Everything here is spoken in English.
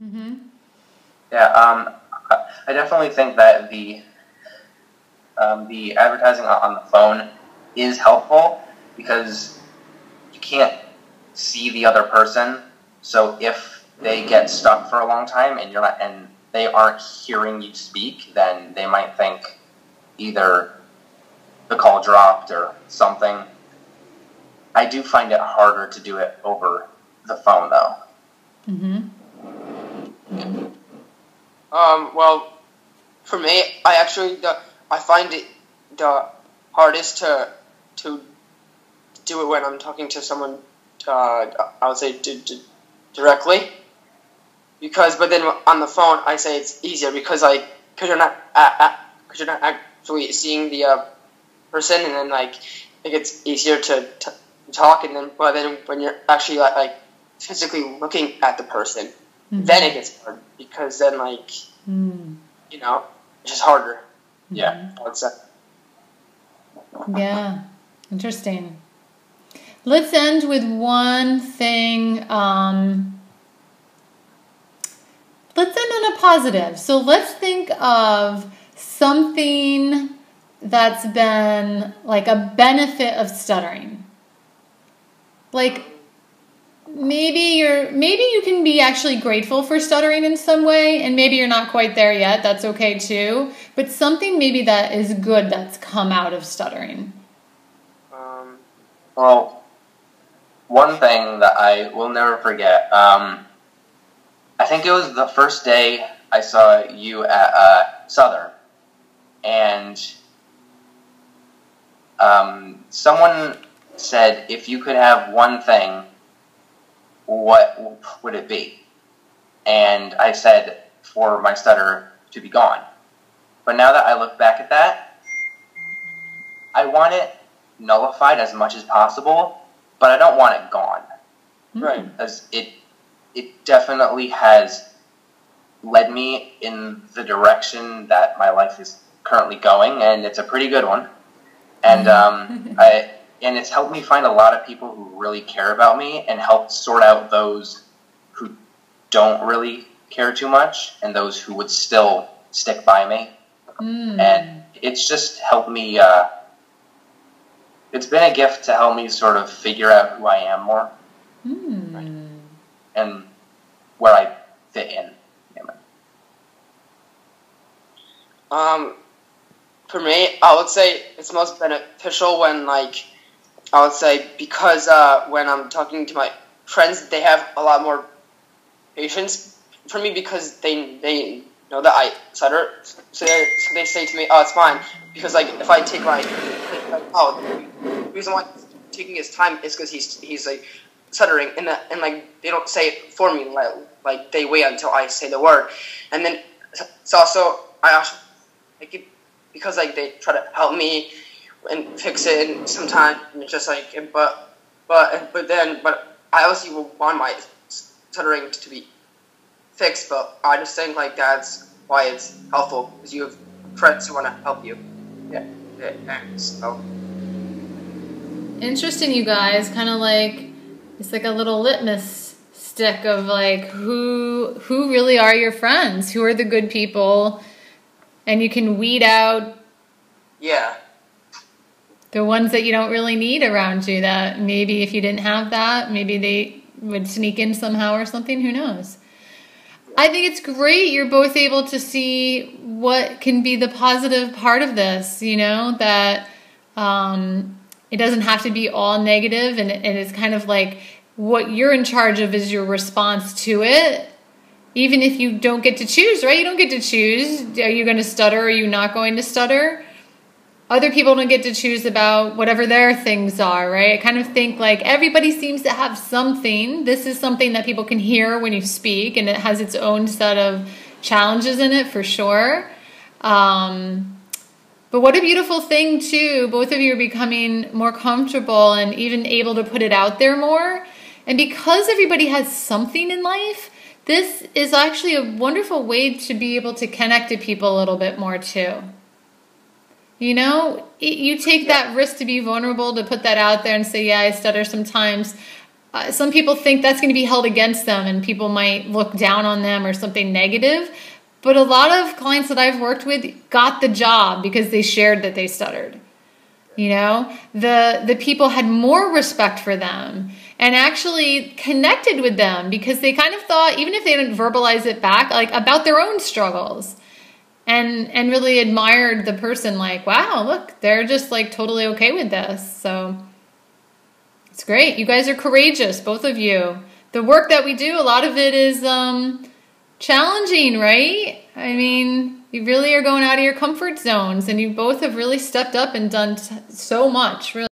Mm-hmm. Yeah, I definitely think that the advertising on the phone is helpful because you can't see the other person. So if they get stuck for a long time and they aren't hearing you speak, then they might think either the call dropped or something. I do find it harder to do it over the phone, though. Mm-hmm. Well, for me, I find it the hardest to do it when I'm talking to someone. I would say directly, but then on the phone, I say it's easier because you're not actually seeing the person, and then it gets easier to talk, and then when you're actually physically looking at the person, then it gets hard because then it's just harder. Yeah. I would say. Yeah, interesting. Let's end with one thing. Let's end on a positive. So let's think of something that's been like a benefit of stuttering. Like maybe you can be actually grateful for stuttering in some way, and maybe you're not quite there yet. That's okay too. But something maybe that is good that's come out of stuttering. Well, one thing that I will never forget, I think it was the first day I saw you at Southern, and someone said, if you could have one thing, what would it be? And I said, for my stutter to be gone. But now that I look back at that, I want it nullified as much as possible, but I don't want it gone. Right. Because it definitely has led me in the direction that my life is currently going, and it's a pretty good one. And and it's helped me find a lot of people who really care about me and helped sort out those who don't really care too much and those who would still stick by me. And it's just helped me, it's been a gift to help me sort of figure out who I am more. And where I fit in. For me, I would say it's most beneficial when I would say because when I'm talking to my friends, they have a lot more patience for me because they know that I stutter. So they say to me, "Oh, it's fine." Because if I take the reason why he's taking his time is because he's stuttering, and they don't say it for me. They wait until I say the word, and then it's also I also because they try to help me and fix it, and sometimes it's just but I also want my stuttering to be fixed, but I just think that's why it's helpful because you have friends who want to help you. Yeah. So Interesting, you guys. Kind of it's like a little litmus stick of who really are your friends, who are the good people, and you can weed out the ones that you don't really need around you, that maybe if you didn't have that, maybe they would sneak in somehow or something. Who knows? I think it's great you're both able to see what can be the positive part of this, that it doesn't have to be all negative, and it's kind of what you're in charge of is your response to it. Even if you don't get to choose, right? You don't get to choose. Are you going to stutter? Or are you not going to stutter? Other people don't get to choose about whatever their things are, right? I kind of think everybody seems to have something. This is something that people can hear when you speak, and it has its own set of challenges in it for sure. But what a beautiful thing too. Both of you are becoming more comfortable and even able to put it out there more. And because everybody has something in life, this is actually a wonderful way to be able to connect to people a little bit more too. You take that risk to be vulnerable, to put that out there and say, yeah, I stutter sometimes. some people think that's going to be held against them and people might look down on them or something negative. But a lot of clients that I've worked with got the job because they shared that they stuttered. You know, the people had more respect for them and actually connected with them because they kind of thought, even if they didn't verbalize it back, like about their own struggles, and really admired the person, like, wow, look, they're just like totally okay with this. So it's great. You guys are courageous, both of you. The work that we do, a lot of it is challenging, right? I mean, you really are going out of your comfort zones, and you both have really stepped up and done so much, really.